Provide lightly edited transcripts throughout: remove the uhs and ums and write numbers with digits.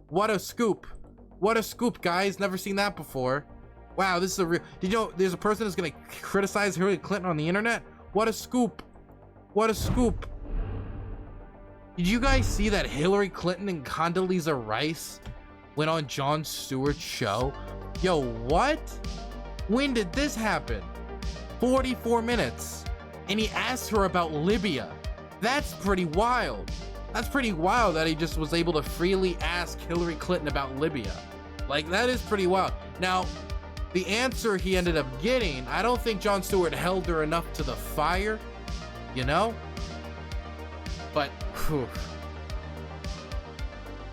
What a scoop. What a scoop, guys. Never seen that before. Wow, this is a real... Did you know there's a person that's going to criticize Hillary Clinton on the internet? What a scoop. What a scoop. Did you guys see that Hillary Clinton and Condoleezza Rice went on Jon Stewart's show? Yo, what? When did this happen? 44 minutes. And he asked her about Libya. That's pretty wild. That's pretty wild that he just was able to freely ask Hillary Clinton about Libya. Like, that is pretty wild. Now, the answer he ended up getting, I don't think Jon Stewart held her enough to the fire, you know? But, whew.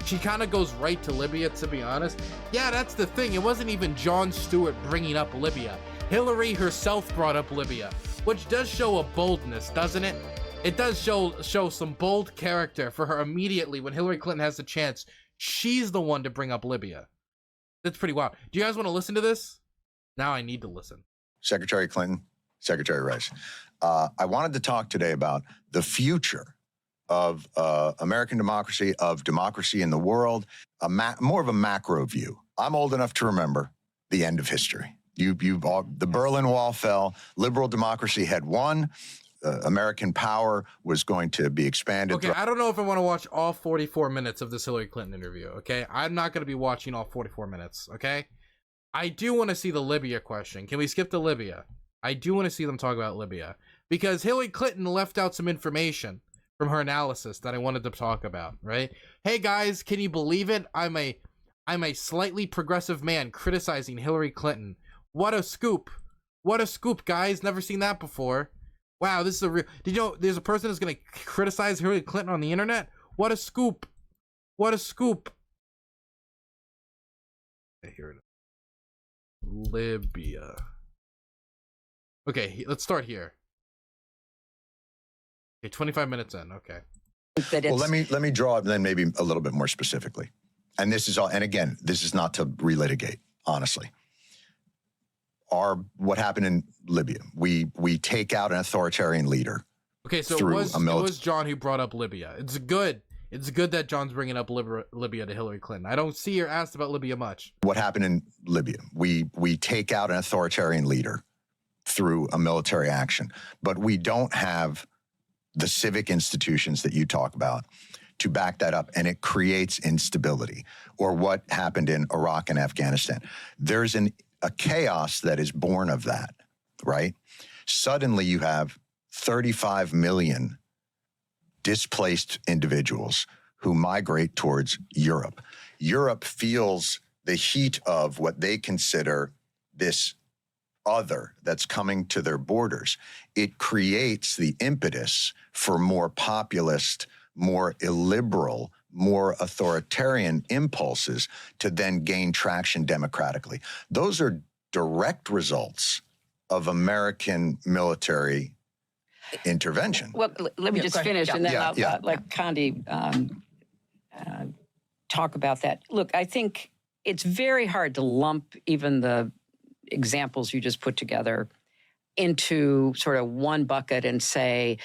She kind of goes right to Libya, to be honest. Yeah, that's the thing. It wasn't even Jon Stewart bringing up Libya. Hillary herself brought up Libya, which does show a boldness, doesn't it? It does show some bold character for her immediately when Hillary Clinton has the chance. She's the one to bring up Libya. That's pretty wild. Do you guys want to listen to this? Now I need to listen. Secretary Clinton, Secretary Rice, I wanted to talk today about the future of American democracy, of democracy in the world, more of a macro view. I'm old enough to remember the end of history. The Berlin Wall fell, liberal democracy had won, American power was going to be expanded. Okay, I don't know if I want to watch all 44 minutes of this Hillary Clinton interview, okay? I'm not going to be watching all 44 minutes, okay? I do want to see the Libya question. Can we skip to Libya? I do want to see them talk about Libya, because Hillary Clinton left out some information from her analysis that I wanted to talk about, right? Hey guys, can you believe it? I'm a slightly progressive man criticizing Hillary Clinton. What a scoop. What a scoop, guys. Never seen that before. Wow, this is a real... Did you know there's a person that's going to criticize Hillary Clinton on the internet? What a scoop. What a scoop. Okay, here it is. Libya. Okay, let's start here. Okay, 25 minutes in. Okay. Well, let me draw it then maybe a little bit more specifically. And this is all, and again, this is not to relitigate, honestly. What happened in Libya? We take out an authoritarian leader. Okay, so it was John who brought up Libya. It's good. It's good that John's bringing up Libya to Hillary Clinton. I don't see her asked about Libya much. What happened in Libya? We take out an authoritarian leader through a military action, but we don't have the civic institutions that you talk about to back that up, and it creates instability. Or what happened in Iraq and Afghanistan. There's a chaos that is born of that, right? Suddenly you have 35 million displaced individuals who migrate towards Europe. Europe feels the heat of what they consider this other that's coming to their borders. It creates the impetus for more populist, more illiberal, more authoritarian impulses to then gain traction democratically. Those are direct results of American military intervention. Well, let me just finish, and then I'll let Condi talk about that. Look, I think it's very hard to lump even the examples you just put together into sort of one bucket and say,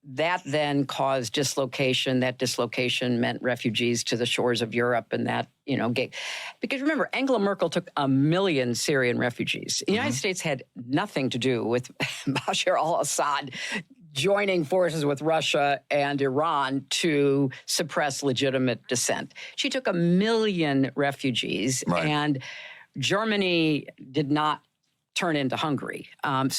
that then caused dislocation. That dislocation meant refugees to the shores of Europe, and that, because remember, Angela Merkel took 1 million Syrian refugees. The United States had nothing to do with Bashar al-Assad joining forces with Russia and Iran to suppress legitimate dissent. She took 1 million refugees, and Germany did not turn into Hungary. But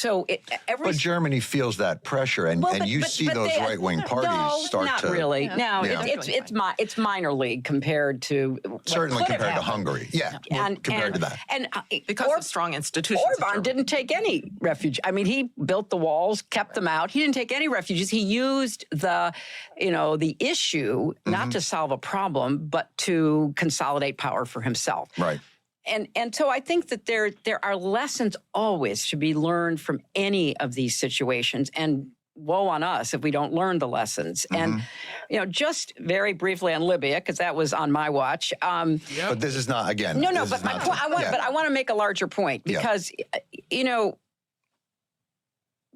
Germany feels that pressure, and you see those right-wing parties start to... Not really. No, it's minor league compared to... Certainly compared to Hungary. Yeah, compared to that. And because of strong institutions. Orban didn't take any refugees. I mean, he built the walls, kept them out. He didn't take any refugees. He used the issue not to solve a problem, but to consolidate power for himself. Right. And so I think that there are lessons always to be learned from any of these situations, and woe on us if we don't learn the lessons. And just very briefly on Libya, because that was on my watch. But this is not, again. No. But my point, I want to make a larger point, because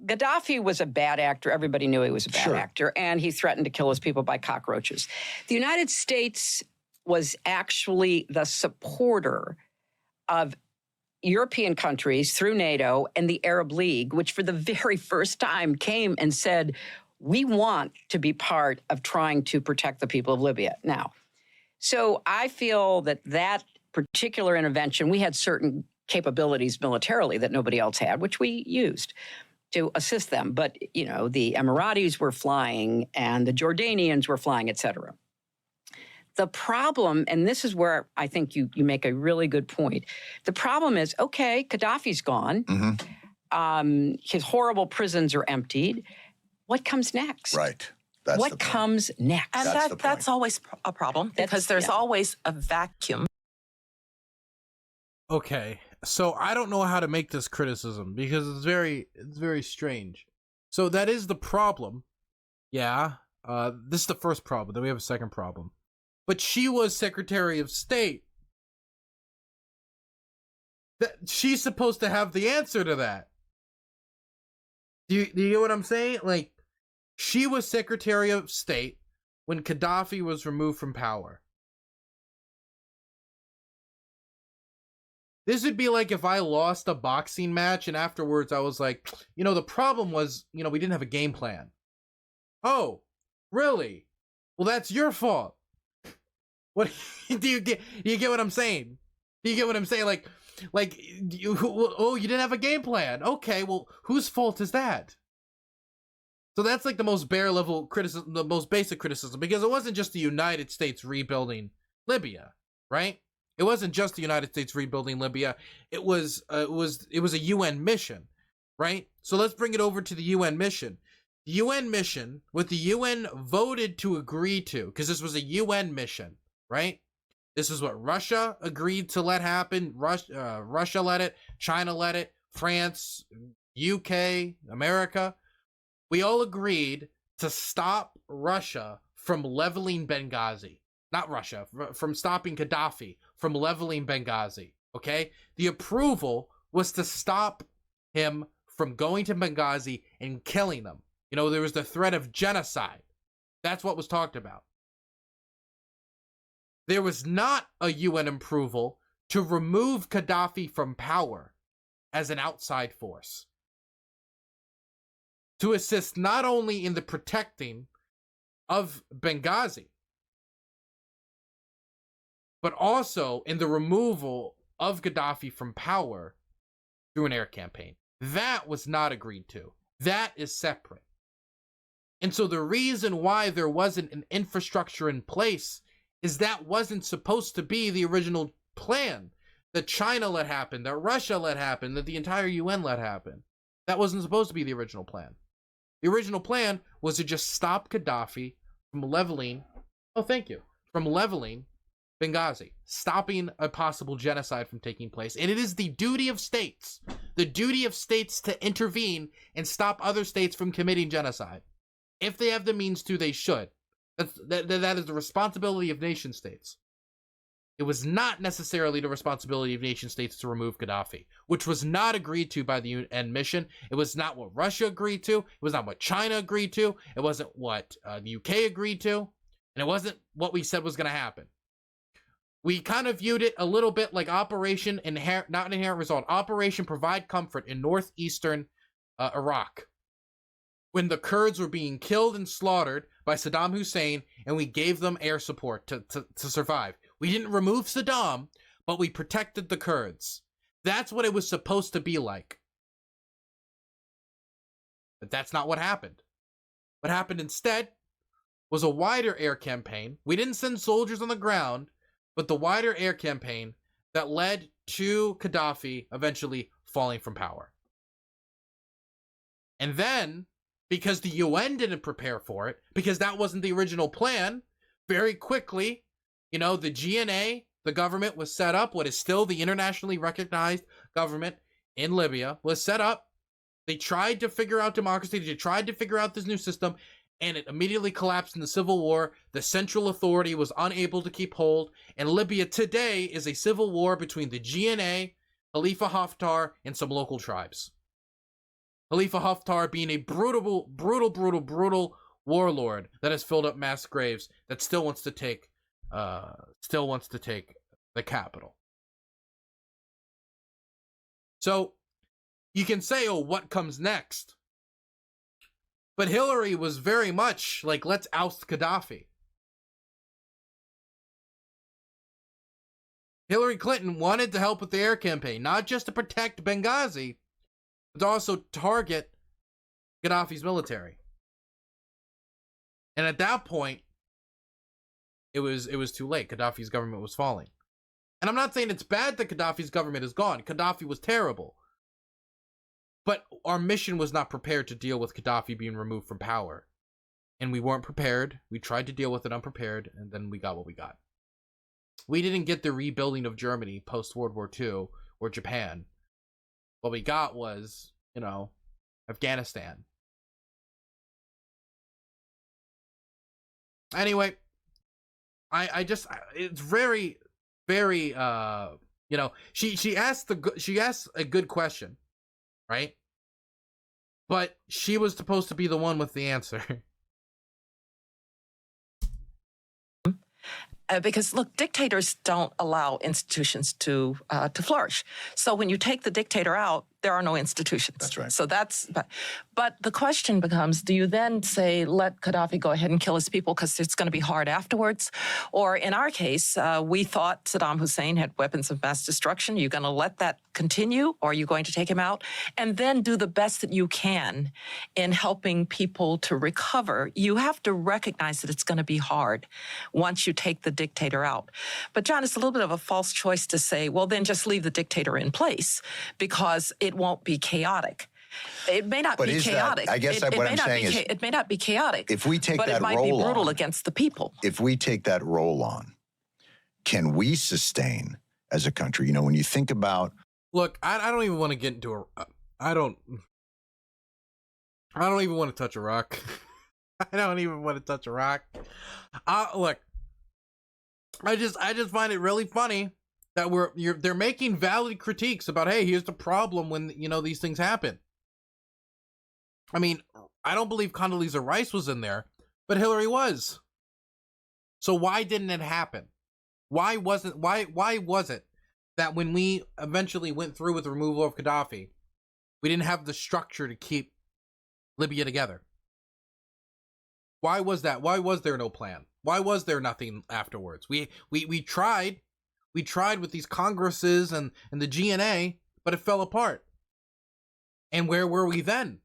Gaddafi was a bad actor. Everybody knew he was a bad actor, and he threatened to kill his people by cockroaches. The United States was actually the supporter of European countries through NATO and the Arab League, which for the very first time came and said, we want to be part of trying to protect the people of Libya. Now, so I feel that that particular intervention, we had certain capabilities militarily that nobody else had, which we used to assist them. But, you know, the Emiratis were flying and the Jordanians were flying, et cetera. The problem, and this is where I think you make a really good point. The problem is, okay, Gaddafi's gone. His horrible prisons are emptied. What comes next? Right. That's what comes next? And that's always a problem because there's always a vacuum. Okay, so I don't know how to make this criticism because it's very strange. So that is the problem. Yeah. This is the first problem. Then we have a second problem. But she was Secretary of State. She's supposed to have the answer to that. Do you get what I'm saying? Like, she was Secretary of State when Gaddafi was removed from power. This would be like if I lost a boxing match and afterwards I was like, you know, the problem was, you know, we didn't have a game plan. Oh, really? Well, that's your fault. What do you get? You get what I'm saying? Do you get what I'm saying? Like you didn't have a game plan. Okay, well, whose fault is that? So that's like the most bare level criticism, the most basic criticism, because it wasn't just the United States rebuilding Libya, right? It wasn't just the United States rebuilding Libya. It was a UN mission, right? So let's bring it over to the UN mission. The UN mission, what the UN voted to agree to, because this was a UN mission, right? This is what Russia agreed to let happen. Russia let it, China let it, France, UK, America. We all agreed to stop Russia from leveling Benghazi. Not Russia, from stopping Gaddafi from leveling Benghazi, okay? The approval was to stop him from going to Benghazi and killing them. You know, there was the threat of genocide. That's what was talked about. There was not a UN approval to remove Gaddafi from power as an outside force, to assist not only in the protecting of Benghazi, but also in the removal of Gaddafi from power through an air campaign. That was not agreed to. That is separate. And so the reason why there wasn't an infrastructure in place is that wasn't supposed to be the original plan that China let happen, that Russia let happen, that the entire UN let happen. That wasn't supposed to be the original plan. The original plan was to just stop Gaddafi from leveling, from leveling Benghazi, stopping a possible genocide from taking place. And it is the duty of states to intervene and stop other states from committing genocide. If they have the means to, they should. That is the responsibility of nation states. It was not necessarily the responsibility of nation states to remove Gaddafi, which was not agreed to by the UN mission. It was not what Russia agreed to. It was not what China agreed to. It wasn't what the UK agreed to. And it wasn't what we said was going to happen. We kind of viewed it a little bit like Operation Inherent Result. Operation Provide Comfort in northeastern Iraq, when the Kurds were being killed and slaughtered by Saddam Hussein, and we gave them air support to survive. We didn't remove Saddam, but we protected the Kurds. That's what it was supposed to be like. But that's not what happened. What happened instead was a wider air campaign. We didn't send soldiers on the ground, but the wider air campaign that led to Gaddafi eventually falling from power. And then, because the UN didn't prepare for it, because that wasn't the original plan, very quickly, you know, the GNA, the government was set up, what is still the internationally recognized government in Libya, was set up. They tried to figure out democracy, they tried to figure out this new system, and it immediately collapsed in the civil war. The central authority was unable to keep hold, and Libya today is a civil war between the GNA, Khalifa Haftar, and some local tribes. Khalifa Haftar being a brutal warlord that has filled up mass graves, that still wants to take still wants to take the capital. So you can say, oh, what comes next? But Hillary was very much like, let's oust Gaddafi. Hillary Clinton wanted to help with the air campaign, not just to protect Benghazi, but to also target Gaddafi's military. And at that point, it was too late. Gaddafi's government was falling. And I'm not saying it's bad that Gaddafi's government is gone. Gaddafi was terrible. But our mission was not prepared to deal with Gaddafi being removed from power. And we weren't prepared. We tried to deal with it unprepared, and then we got what we got. We didn't get the rebuilding of Germany post-World War II or Japan. What we got was, Afghanistan. Anyway, it's very, very, she asked a good question, right? But she was supposed to be the one with the answer. Because look, dictators don't allow institutions to flourish. So when you take the dictator out, there are no institutions. That's right. So but the question becomes, do you then say, let Gaddafi go ahead and kill his people because it's going to be hard afterwards? Or in our case, we thought Saddam Hussein had weapons of mass destruction. Are you going to let that continue, or are you going to take him out? And then do the best that you can in helping people to recover. You have to recognize that it's going to be hard once you take the dictator out. But John, it's a little bit of a false choice to say, well, then just leave the dictator in place because it won't be chaotic. It may not be chaotic. I guess what I'm saying is, it may not be chaotic. If we take but that it might role be brutal on, against the people. If we take that role on, can we sustain as a country? When you think about, look, I don't even want to get into I don't even want to touch a rock. I don't even want to touch a rock. Look, I just find it really funny that they're making valid critiques about, hey, here's the problem when these things happen. I mean, I don't believe Condoleezza Rice was in there, but Hillary was. So why didn't it happen? Why was it that when we eventually went through with the removal of Gaddafi, we didn't have the structure to keep Libya together? Why was that? Why was there no plan? Why was there nothing afterwards? We tried. We tried with these congresses and the GNA, but it fell apart. And where were we then?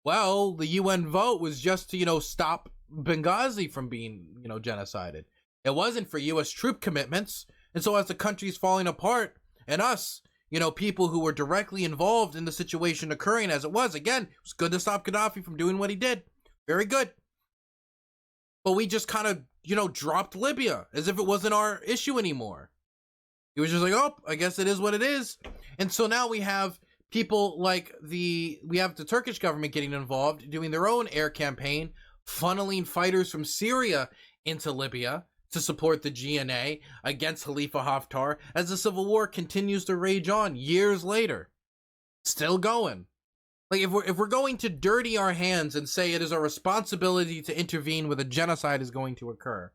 Well, the UN vote was just to, stop Benghazi from being, genocided. It wasn't for U.S. troop commitments. And so as the country's falling apart, and us, people who were directly involved in the situation occurring as it was, again, it was good to stop Gaddafi from doing what he did. Very good. But we just kind of, dropped Libya as if it wasn't our issue anymore. It was just like, oh, I guess it is what it is. And so now we have people like we have the Turkish government getting involved, doing their own air campaign, funneling fighters from Syria into Libya to support the GNA against Khalifa Haftar as the civil war continues to rage on years later. Still going. Like, if we're going to dirty our hands and say it is our responsibility to intervene when a genocide is going to occur,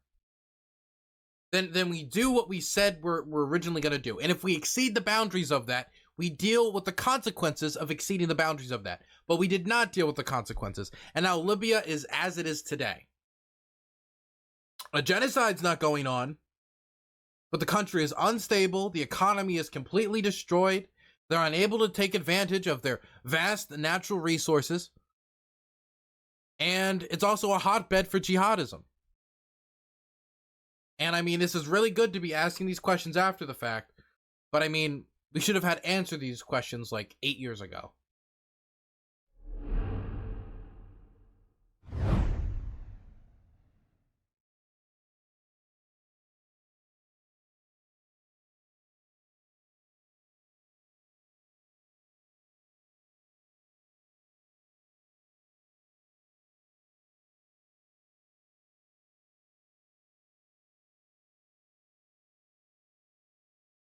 then we do what we said we're originally going to do. And if we exceed the boundaries of that, we deal with the consequences of exceeding the boundaries of that. But we did not deal with the consequences. And now Libya is as it is today. A genocide's not going on, but the country is unstable. The economy is completely destroyed. They're unable to take advantage of their vast natural resources. And it's also a hotbed for jihadism. And I mean, this is really good to be asking these questions after the fact. But I mean, we should have had answered these questions like 8 years ago.